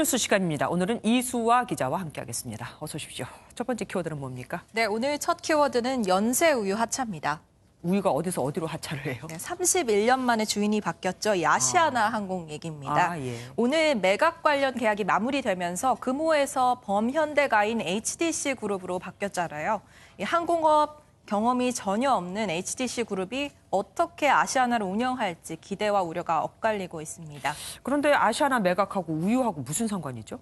오픈뉴스 시간입니다. 오늘은 이수아 기자와 함께하겠습니다. 어서 오십시오. 첫 번째 키워드는 뭡니까? 네, 오늘 첫 키워드는 연세우유 하차입니다. 우유가 어디서 어디로 하차를 해요? 네, 31년 만에 주인이 바뀌었죠. 이 아시아나 항공 얘기입니다. 예. 오늘 매각 관련 계약이 마무리되면서 금호에서 범현대가인 HDC 그룹으로 바뀌었잖아요. 이 항공업 경험이 전혀 없는 HDC 그룹이 어떻게 아시아나를 운영할지 기대와 우려가 엇갈리고 있습니다. 그런데 아시아나 매각하고 우유하고 무슨 상관이죠?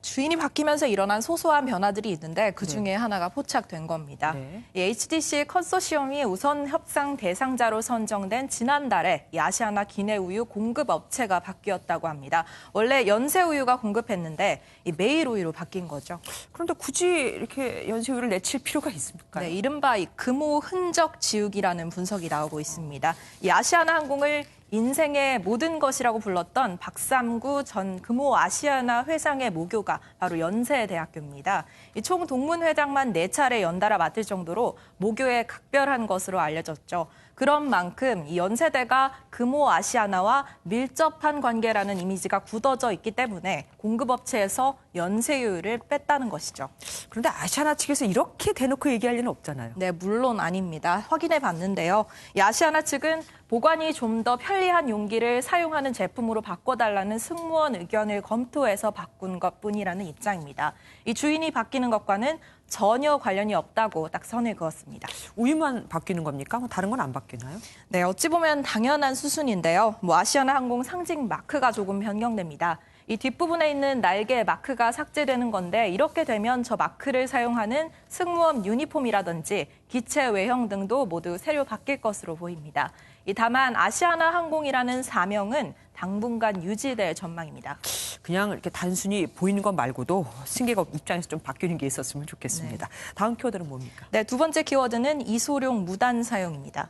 주인이 바뀌면서 일어난 소소한 변화들이 있는데 그중에 하나가 포착된 겁니다. 네. 이 HDC 컨소시엄이 우선 협상 대상자로 선정된 지난달에 이 아시아나 기내우유 공급 업체가 바뀌었다고 합니다. 원래 연세우유가 공급했는데 이 메일우유로 바뀐 거죠. 그런데 굳이 이렇게 연세우유를 내칠 필요가 있습니까? 네, 이른바 이 금호 흔적 지우기라는 분석이 나오고 있습니다. 이 아시아나 항공을 인생의 모든 것이라고 불렀던 박삼구 전 금호 아시아나 회장의 모교가 바로 연세대학교입니다. 이 총 동문회장만 4차례 연달아 맡을 정도로 모교에 각별한 것으로 알려졌죠. 그런 만큼 이 연세대가 금호 아시아나와 밀접한 관계라는 이미지가 굳어져 있기 때문에 공급업체에서 연세우유를 뺐다는 것이죠. 그런데 아시아나 측에서 이렇게 대놓고 얘기할 리는 없잖아요. 네, 물론 아닙니다. 확인해 봤는데요. 이 아시아나 측은 보관이 좀 더 편리한 용기를 사용하는 제품으로 바꿔달라는 승무원 의견을 검토해서 바꾼 것뿐이라는 입장입니다. 이 주인이 바뀌는 것과는 전혀 관련이 없다고 딱 선을 그었습니다. 우유만 바뀌는 겁니까? 다른 건 안 바뀌나요? 네, 어찌 보면 당연한 수순인데요. 아시아나 항공 상징 마크가 조금 변경됩니다. 이 뒷부분에 있는 날개 마크가 삭제되는 건데 이렇게 되면 저 마크를 사용하는 승무원 유니폼이라든지 기체 외형 등도 모두 새로 바뀔 것으로 보입니다. 다만 아시아나 항공이라는 사명은 당분간 유지될 전망입니다. 그냥 이렇게 단순히 보이는 것 말고도 승객업 입장에서 좀 바뀌는 게 있었으면 좋겠습니다. 네. 다음 키워드는 뭡니까? 네, 두 번째 키워드는 이소룡 무단 사용입니다.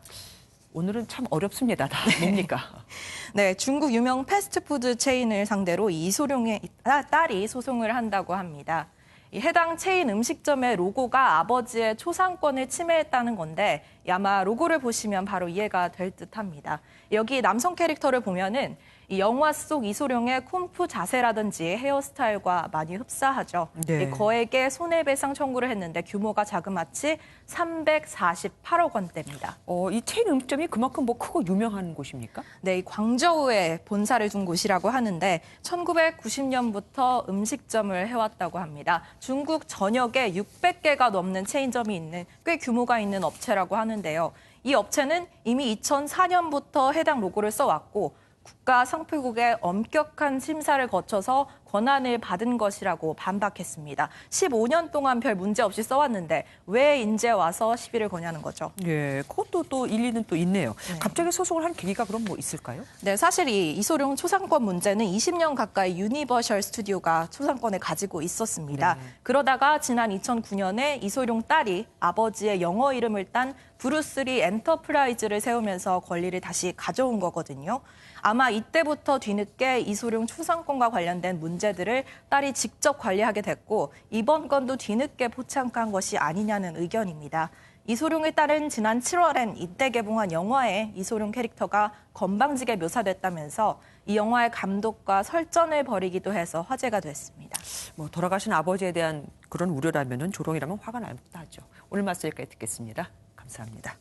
오늘은 참 어렵습니다. 다 뭡니까? 네, 중국 유명 패스트푸드 체인을 상대로 이소룡의 딸이 소송을 한다고 합니다. 이 해당 체인 음식점의 로고가 아버지의 초상권을 침해했다는 건데 아마 로고를 보시면 바로 이해가 될 듯합니다. 여기 남성 캐릭터를 보면은 이 영화 속 이소룡의 쿵푸 자세라든지 헤어스타일과 많이 흡사하죠. 네. 이 거액의 손해배상 청구를 했는데 규모가 자그마치 348억 원대입니다. 이 체인 음식점이 그만큼 크고 유명한 곳입니까? 네, 이 광저우에 본사를 둔 곳이라고 하는데 1990년부터 음식점을 해왔다고 합니다. 중국 전역에 600개가 넘는 체인점이 있는 꽤 규모가 있는 업체라고 하는데요. 이 업체는 이미 2004년부터 해당 로고를 써왔고 국가상표국의 엄격한 심사를 거쳐서 권한을 받은 것이라고 반박했습니다. 15년 동안 별 문제 없이 써왔는데 왜 이제 와서 시비를 거냐는 거죠. 예, 그것도 또 일리는 또 있네요. 네. 갑자기 소송을 한 계기가 그럼 있을까요? 네, 사실 이 이소룡 초상권 문제는 20년 가까이 유니버셜 스튜디오가 초상권을 가지고 있었습니다. 네. 그러다가 지난 2009년에 이소룡 딸이 아버지의 영어 이름을 딴 브루스리 엔터프라이즈를 세우면서 권리를 다시 가져온 거거든요. 아마 이때부터 뒤늦게 이소룡 초상권과 관련된 문제들을 딸이 직접 관리하게 됐고 이번 건도 뒤늦게 포착한 것이 아니냐는 의견입니다. 이소룡의 딸은 지난 7월엔 이때 개봉한 영화에 이소룡 캐릭터가 건방지게 묘사됐다면서 이 영화의 감독과 설전을 벌이기도 해서 화제가 됐습니다. 돌아가신 아버지에 대한 그런 우려라면은 조롱이라면 화가 날 만하죠. 오늘 말씀 여기까지 듣겠습니다. 감사합니다.